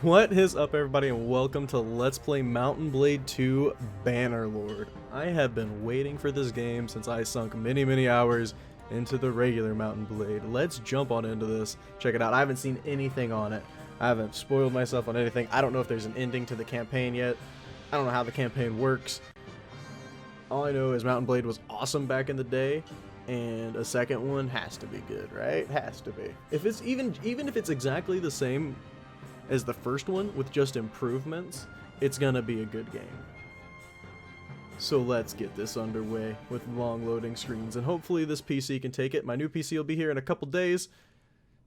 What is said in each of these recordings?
What is up, everybody, and welcome to Let's Play Mount & Blade 2 Bannerlord. I have been waiting for this game since I sunk many hours into the regular Mount & Blade. Let's jump on into this, check it out. I haven't seen anything on it. I haven't spoiled myself on anything. I don't know if there's an ending to the campaign yet. I don't know how the campaign works. All I know is Mount & Blade was awesome back in the day, and a second one has to be good, right? Has to be. If it's even if it's exactly the same as the first one with just improvements, it's gonna be a good game. So let's get this underway with long loading screens, and hopefully this PC can take it. My new PC will be here in a couple days.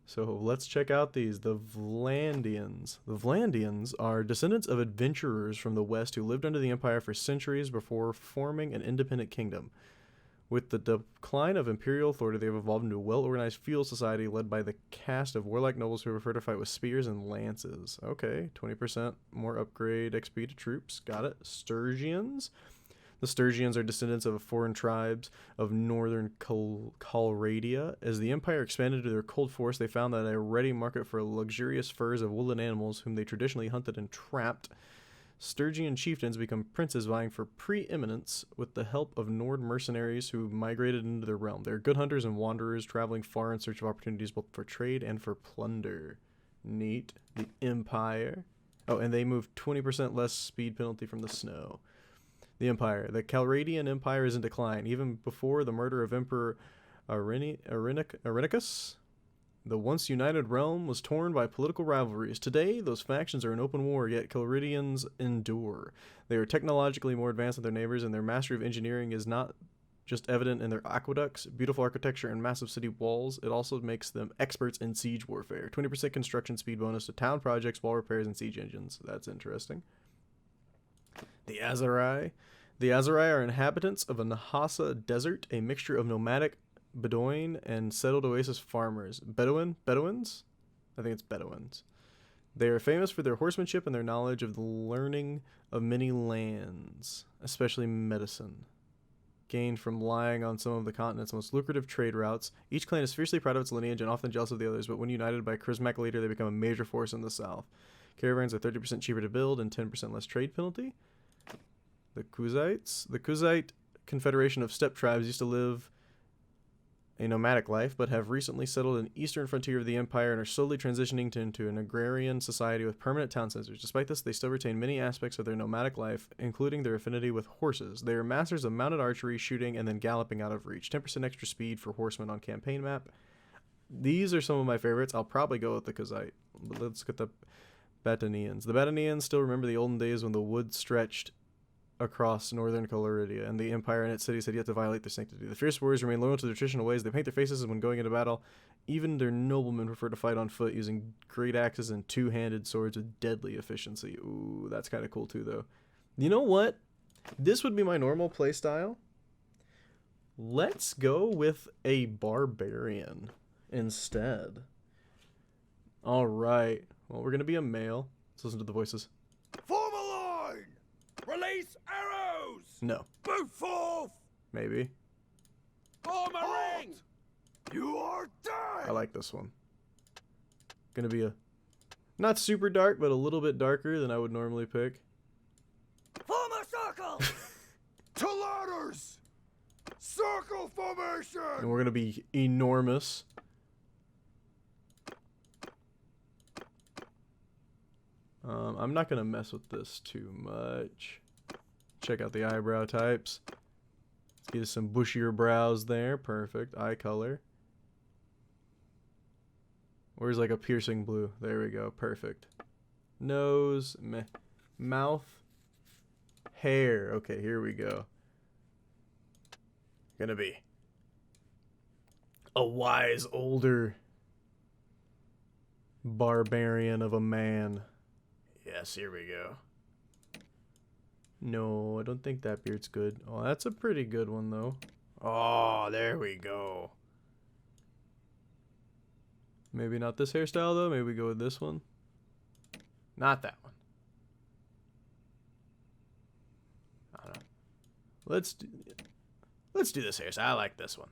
So let's check out these. The Vlandians. The Vlandians are descendants of adventurers from the west who lived under the Empire for centuries before forming an independent kingdom. With the decline of imperial authority, they have evolved into a well-organized feudal society led by the caste of warlike nobles who prefer to fight with spears and lances. Okay, 20% more upgrade XP to troops. Got it. Sturgians. The Sturgians are descendants of foreign tribes of northern Calradia. As the Empire expanded to their cold forest, they found that a ready market for luxurious furs of woodland animals whom they traditionally hunted and trapped. Sturgian chieftains become princes vying for preeminence with the help of Nord mercenaries who migrated into their realm. They are good hunters and wanderers, traveling far in search of opportunities both for trade and for plunder. Neat. The Empire. Oh, and they move 20% less speed penalty from the snow. The Empire. The Calradian Empire is in decline. Even before the murder of Emperor Irenicus, the once united realm was torn by political rivalries. Today, those factions are in open war, yet Calradians endure. They are technologically more advanced than their neighbors, and their mastery of engineering is not just evident in their aqueducts, beautiful architecture, and massive city walls. It also makes them experts in siege warfare. 20% construction speed bonus to town projects, wall repairs, and siege engines. That's interesting. The Azarai. The Azarai are inhabitants of a Nahasa desert, a mixture of nomadic Bedouin and settled oasis farmers. Bedouins? I think it's Bedouins. They are famous for their horsemanship and their knowledge of the learning of many lands, especially medicine, gained from lying on some of the continent's most lucrative trade routes. Each clan is fiercely proud of its lineage and often jealous of the others, but when united by a charismatic leader, they become a major force in the south. Caravans are 30% cheaper to build and 10% less trade penalty. The Kuzites. The Kuzite confederation of steppe tribes used to live a nomadic life, but have recently settled in the eastern frontier of the Empire and are slowly transitioning into an agrarian society with permanent town centers. Despite this, they still retain many aspects of their nomadic life, including their affinity with horses. They are masters of mounted archery, shooting, and then galloping out of reach. 10% extra speed for horsemen on campaign map. These are some of my favorites. I'll probably go with the Kuzite. But let's get the Batanians. The Batanians still remember the olden days when the woods stretched across northern Calradia, and the Empire and its cities had yet to violate their sanctity. The fierce warriors remain loyal to their traditional ways. They paint their faces when going into battle. Even their noblemen prefer to fight on foot using great axes and two-handed swords with deadly efficiency. Ooh, that's kind of cool too, though. You know what? This would be my normal playstyle. Let's go with a barbarian instead. Alright. Well, we're going to be a male. Let's listen to the voices. Form a line! Release arrows! No. Move forth! Maybe. Form a ring! You are dead! I like this one. Gonna be a not super dark, but a little bit darker than I would normally pick. Form a circle! To ladders! Circle formation! And we're gonna be enormous. I'm not gonna mess with this too much. Check out the eyebrow types. Let's get us some bushier brows there. Perfect. Eye color. Where's like a piercing blue? There we go. Perfect. Nose. Meh. Mouth. Hair. Okay, here we go. Gonna be a wise older barbarian of a man. Yes, here we go. No, I don't think that beard's good. Oh, that's a pretty good one, though. Oh, there we go. Maybe not this hairstyle, though. Maybe we go with this one. Not that one. I don't know. Let's do this hairstyle. I like this one.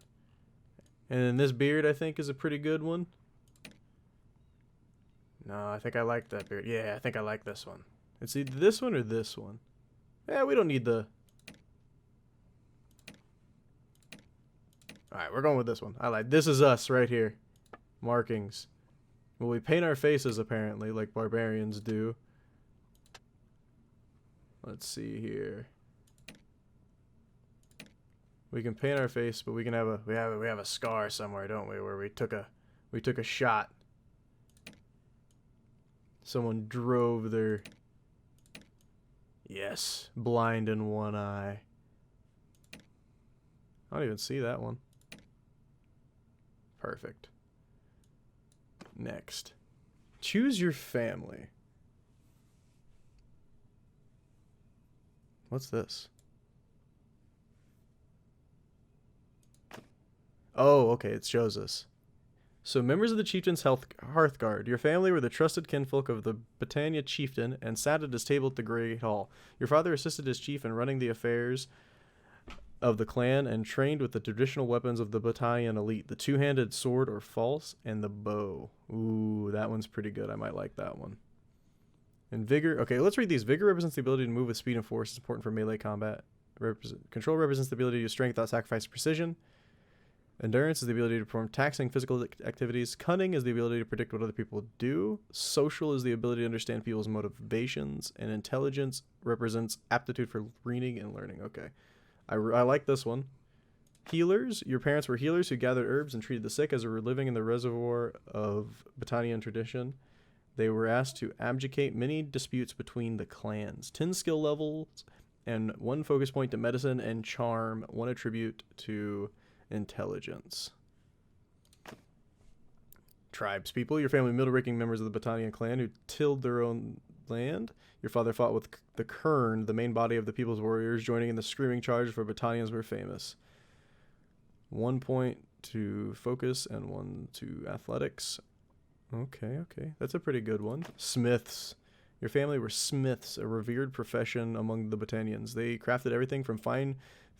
And then this beard, I think, is a pretty good one. No, I think I like that beard. Yeah, I think I like this one. It's either this one or this one. Yeah, we don't need the... Alright, we're going with this one. I like... This is us right here. Markings. Well, we paint our faces, apparently, like barbarians do. Let's see here. We can paint our face, but we can have a... We have a scar somewhere, don't we? Where we took a shot. Someone drove their... Yes, blind in one eye. I don't even see that one. Perfect. Next. Choose your family. What's this? Oh, okay, it shows us. So, members of the Chieftain's Hearthguard, your family were the trusted kinfolk of the Britannia Chieftain and sat at his table at the Great Hall. Your father assisted his chief in running the affairs of the clan and trained with the traditional weapons of the Battalion elite, the two-handed sword or false, and the bow. Ooh, that one's pretty good. I might like that one. And vigor. Okay, let's read these. Vigor represents the ability to move with speed and force. It's important for melee combat. Control represents the ability to use strength without sacrificing precision. Endurance is the ability to perform taxing physical activities. Cunning is the ability to predict what other people do. Social is the ability to understand people's motivations. And intelligence represents aptitude for reading and learning. Okay. I like this one. Healers. Your parents were healers who gathered herbs and treated the sick as they were living in the reservoir of Battanian tradition. They were asked to abdicate many disputes between the clans. 10 skill levels and 1 focus point to medicine and charm. 1 attribute to intelligence. Tribes people. Your family middle-ranking members of the Battanian clan who tilled their own land. Your father fought with the Kern, the main body of the people's warriors, joining in the screaming charge for battalions were famous. 1 point to focus and 1 to athletics. Okay. That's a pretty good one. Smiths. Your family were smiths, a revered profession among the Battanians. They crafted everything from fine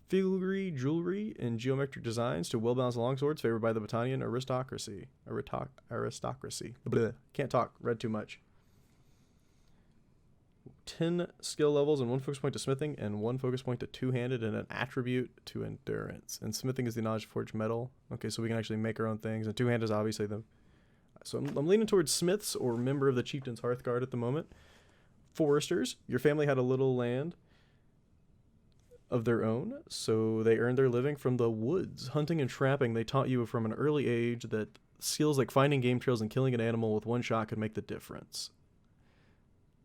filigree, jewelry, and geometric designs to well-balanced longswords favored by the Battanian aristocracy. Blah. Can't talk. Read too much. 10 skill levels and 1 focus point to smithing and 1 focus point to two-handed and an attribute to endurance. And smithing is the knowledge to forge metal. Okay, so we can actually make our own things. And two-handed is obviously the... So I'm leaning towards smiths or member of the Chieftain's Hearthguard at the moment. Foresters. Your family had a little land of their own, so they earned their living from the woods. Hunting and trapping, they taught you from an early age that skills like finding game trails and killing an animal with 1 shot could make the difference.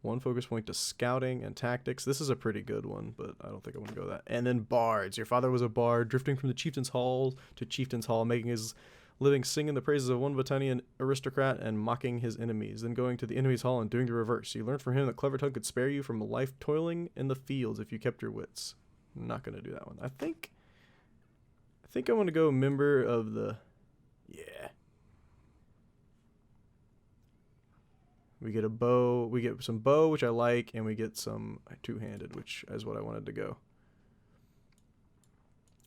1 focus point to scouting and tactics. This is a pretty good one, but I don't think I want to go that. And then bards. Your father was a bard, drifting from the Chieftain's Hall to Chieftain's Hall, making his living singing the praises of one Battanian aristocrat and mocking his enemies, then going to the enemy's hall and doing the reverse. You learned from him that clever tongue could spare you from a life toiling in the fields if you kept your wits. I'm not going to do that one. I think I want to go member of the... Yeah. We get a bow. We get some bow, which I like, and we get some two-handed, which is what I wanted to go.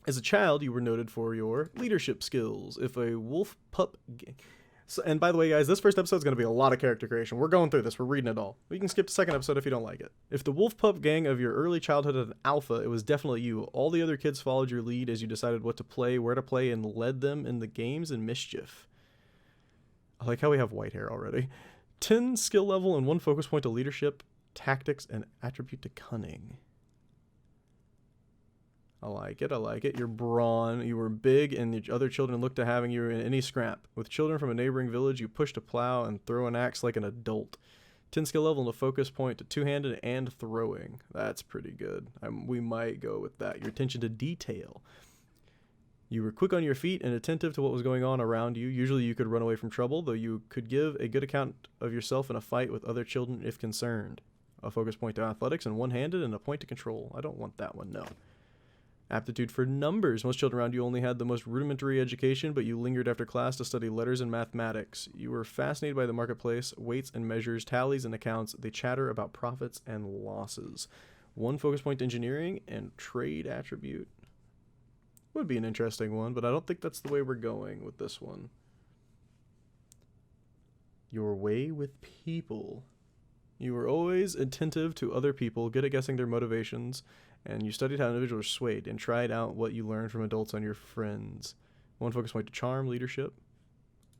As a child, you were noted for your leadership skills. If a wolf pup... So, and by the way, guys, this first episode is going to be a lot of character creation. We're going through this. We're reading it all. We can skip the second episode if you don't like it. If the wolf pup gang of your early childhood had an alpha, it was definitely you. All the other kids followed your lead as you decided what to play, where to play, and led them in the games and mischief. I like how we have white hair already. 10 skill level and 1 focus point to leadership, tactics, and attribute to cunning. I like it. You're brawn. You were big, and the other children looked to having you in any scrap. With children from a neighboring village, you pushed a plow and throw an axe like an adult. 10 skill level and a focus point to two-handed and throwing. That's pretty good. We might go with that. Your attention to detail. You were quick on your feet and attentive to what was going on around you. Usually you could run away from trouble, though you could give a good account of yourself in a fight with other children if concerned. A focus point to athletics and one-handed and a point to control. I don't want that one, no. Aptitude for numbers. Most children around you only had the most rudimentary education, but you lingered after class to study letters and mathematics. You were fascinated by the marketplace, weights and measures, tallies and accounts. They chatter about profits and losses. 1 focus point to engineering and trade attribute Would be an interesting one, but I don't think that's the way we're going with this one. Your way with people. You were always attentive to other people, good at guessing their motivations, and you studied how individuals are swayed and tried out what you learned from adults and your friends. One focus point to charm, leadership.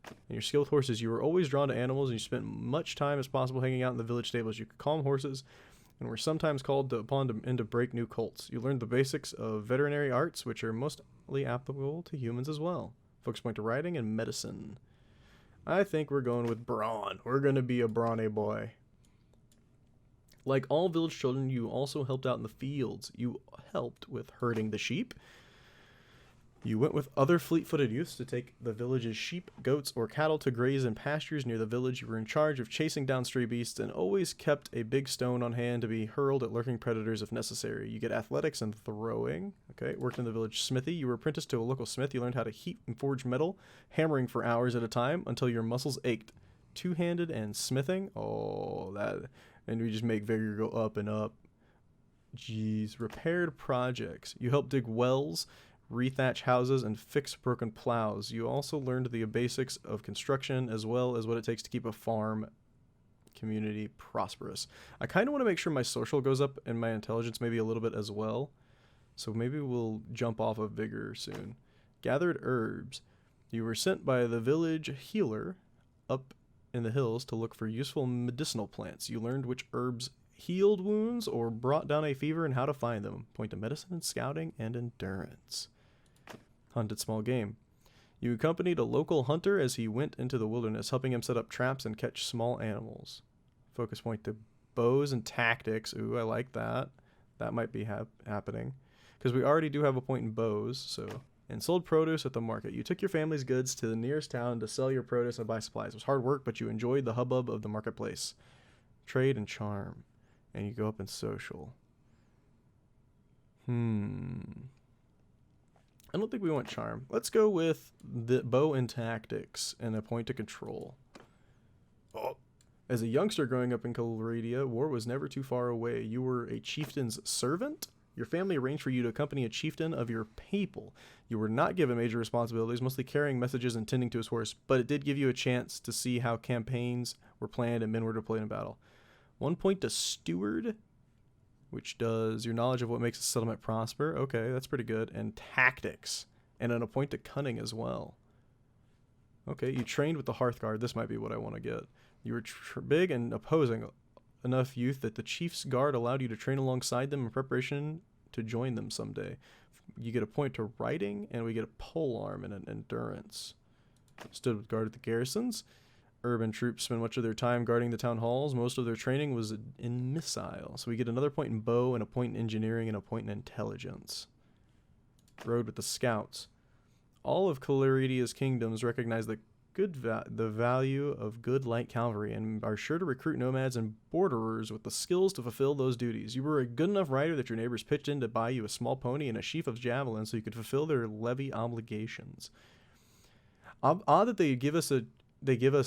And your skill with horses, you were always drawn to animals, and you spent much time as possible hanging out in the village stables. You could calm horses, and were sometimes called upon to break new colts. You learned the basics of veterinary arts, which are mostly applicable to humans as well. Focus point to riding and medicine. I think we're going with brawn. We're going to be a brawny boy. Like all village children, you also helped out in the fields. You helped with herding the sheep. You went with other fleet-footed youths to take the village's sheep, goats, or cattle to graze in pastures near the village. You were in charge of chasing down stray beasts and always kept a big stone on hand to be hurled at lurking predators if necessary. You get athletics and throwing. Okay, worked in the village smithy. You were apprenticed to a local smith. You learned how to heat and forge metal, hammering for hours at a time until your muscles ached. Two-handed and smithing. Oh, that... And we just make vigor go up and up. Jeez. Repaired projects. You helped dig wells, rethatch houses, and fix broken plows. You also learned the basics of construction as well as what it takes to keep a farm community prosperous. I kind of want to make sure my social goes up and my intelligence maybe a little bit as well. So maybe we'll jump off of vigor soon. Gathered herbs. You were sent by the village healer up in the hills to look for useful medicinal plants. You learned which herbs healed wounds or brought down a fever and how to find them. Point to medicine and scouting and endurance. Hunted small game. You accompanied a local hunter as he went into the wilderness, helping him set up traps and catch small animals. Focus point to bows and tactics. Ooh, I like that. That might be happening. Because we already do have a point in bows, so... And sold produce at the market. You took your family's goods to the nearest town to sell your produce and buy supplies. It was hard work, but you enjoyed the hubbub of the marketplace. Trade and charm. And you go up in social. I don't think we want charm. Let's go with the bow and tactics and a point to control. Oh. As a youngster growing up in Calradia, war was never too far away. You were a chieftain's servant? Your family arranged for you to accompany a chieftain of your people. You were not given major responsibilities, mostly carrying messages and tending to his horse, but it did give you a chance to see how campaigns were planned and men were deployed in battle. 1 point to steward, which does your knowledge of what makes a settlement prosper. Okay, that's pretty good. And tactics, and then a point to cunning as well. Okay, you trained with the Hearthguard. This might be what I want to get. You were big and opposing enough youth that the chief's guard allowed you to train alongside them in preparation to join them someday. You get a point to riding, and we get a pole arm and an endurance. Stood with guard at the garrisons. Urban troops spend much of their time guarding the town halls. Most of their training was in missile. So we get another point in bow and a point in engineering and a point in intelligence. Rode with the scouts. All of Calradia's kingdoms recognize the value of good light cavalry and are sure to recruit nomads and borderers with the skills to fulfill those duties. You were a good enough rider that your neighbors pitched in to buy you a small pony and a sheaf of javelins so you could fulfill their levy obligations. Odd that they give us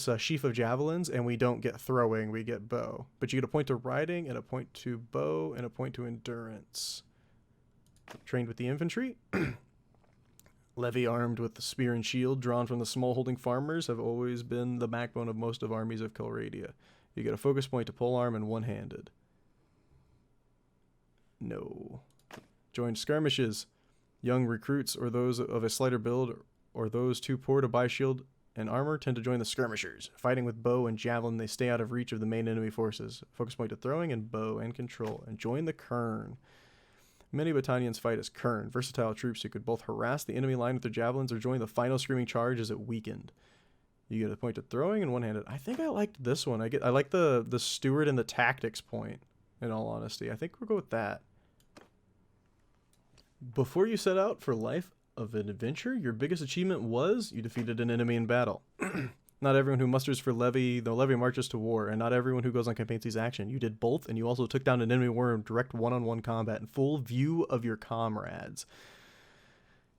a sheaf of javelins and we don't get throwing, we get bow. But you get a point to riding and a point to bow and a point to endurance. Trained with the infantry. Levy armed with the spear and shield drawn from the small-holding farmers have always been the backbone of most of armies of Calradia. You get a focus point to polearm and one-handed. No. Joined skirmishes. Young recruits or those of a slighter build or those too poor to buy shield and armor tend to join the skirmishers. Fighting with bow and javelin, they stay out of reach of the main enemy forces. Focus point to throwing and bow and control. And join the kern. Many battalions fight as kern, versatile troops who could both harass the enemy line with their javelins or join the final screaming charge as it weakened. You get a point to throwing and one-handed. I think I liked this one. I like the steward and the tactics point, in all honesty. I think we'll go with that. Before you set out for life of an adventure, your biggest achievement was you defeated an enemy in battle. Not everyone who musters for levy, the levy marches to war, and not everyone who goes on campaign sees action. You did both, and you also took down an enemy war in direct one-on-one combat in full view of your comrades.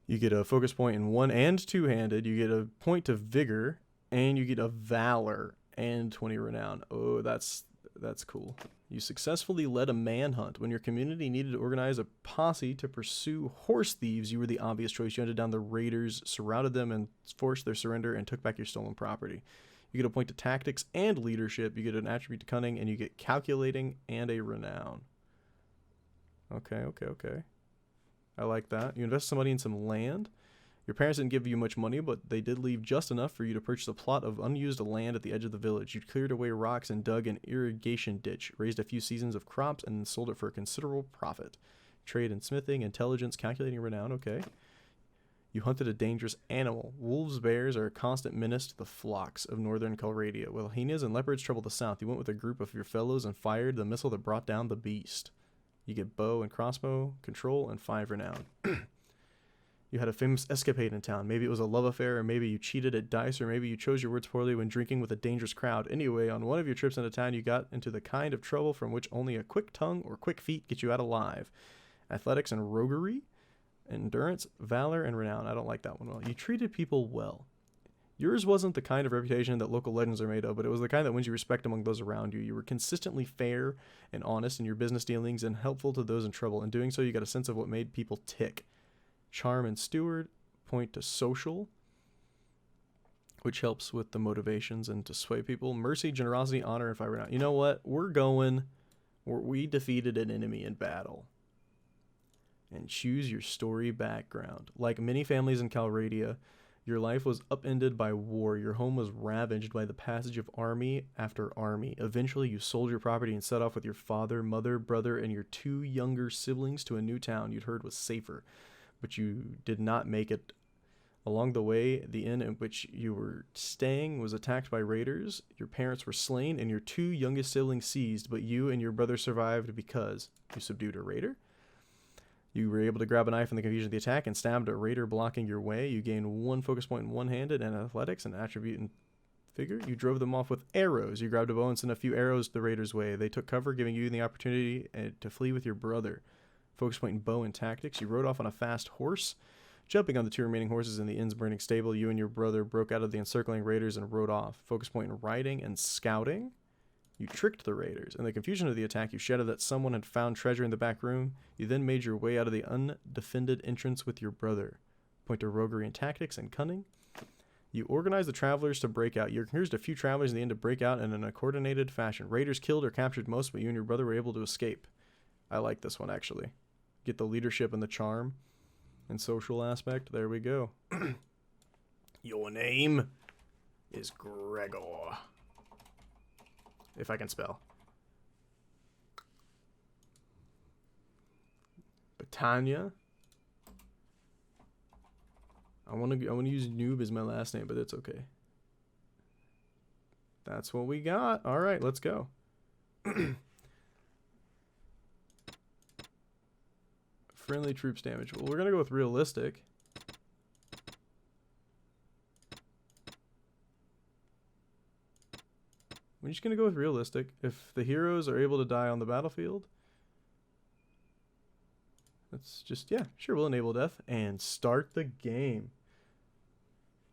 You get a focus point in one and two-handed. You get a point to vigor, and you get a valor and 20 renown. Oh, that's That's cool. You successfully led a manhunt. When your community needed to organize a posse to pursue horse thieves, you were the obvious choice. You hunted down the raiders, surrounded them, and forced their surrender, and took back your stolen property. You get a point to tactics and leadership. You get an attribute to cunning, and you get calculating and a renown. Okay. I like that. You invest some money in some land. Your parents didn't give you much money, but they did leave just enough for you to purchase a plot of unused land at the edge of the village. You cleared away rocks and dug an irrigation ditch, raised a few seasons of crops, and sold it for a considerable profit. Trade in smithing, intelligence, calculating renown. Okay. You hunted a dangerous animal. Wolves, bears are a constant menace to the flocks of northern Calradia. While hyenas and leopards trouble the south, you went with a group of your fellows and fired the missile that brought down the beast. You get bow and crossbow, control, and 5 renown. You had a famous escapade in town. Maybe it was a love affair, or maybe you cheated at dice, or maybe you chose your words poorly when drinking with a dangerous crowd. Anyway, on one of your trips into town, you got into the kind of trouble from which only a quick tongue or quick feet get you out alive. Athletics and roguery, endurance, valor, and renown. I don't like that one well. You treated people well. Yours wasn't the kind of reputation that local legends are made of, but it was the kind that wins you respect among those around you. You were consistently fair and honest in your business dealings and helpful to those in trouble. In doing so, you got a sense of what made people tick. Charm and steward, point to social, which helps with the motivations and to sway people. Mercy, generosity, honor, and 5 renown. You know what? We defeated an enemy in battle. And choose your story background. Like many families in Calradia, your life was upended by war. Your home was ravaged by the passage of army after army. Eventually, you sold your property and set off with your father, mother, brother, and your 2 younger siblings to a new town you'd heard was safer. But you did not make it. Along the way, the inn in which you were staying was attacked by raiders. Your parents were slain and your 2 youngest siblings seized, but you and your brother survived because you subdued a raider. You were able to grab a knife in the confusion of the attack and stabbed a raider blocking your way. You gained 1 focus point in one-handed and athletics, an attribute in figure. You drove them off with arrows. You grabbed a bow and sent a few arrows the raiders' way. They took cover, giving you the opportunity to flee with your brother. Focus point in bow and tactics. You rode off on a fast horse. Jumping on the 2 remaining horses in the inn's burning stable, you and your brother broke out of the encircling raiders and rode off. Focus point in riding and scouting. You tricked the raiders. In the confusion of the attack, you shouted that someone had found treasure in the back room. You then made your way out of the undefended entrance with your brother. Point to roguery and tactics and cunning. You organized the travelers to break out. You encouraged a few travelers in the end to break out in a coordinated fashion. Raiders killed or captured most, but you and your brother were able to escape. I like this one, actually. Get the leadership and the charm and social aspect. There we go. Your name is Gregor. If I can spell. Batania. I want to use noob as my last name, but that's okay. That's what we got. All right, let's go. Friendly troops damage. Well, we're going to go with realistic. We're just going to go with realistic. If the heroes are able to die on the battlefield, let's just, yeah, sure, we'll enable death and start the game.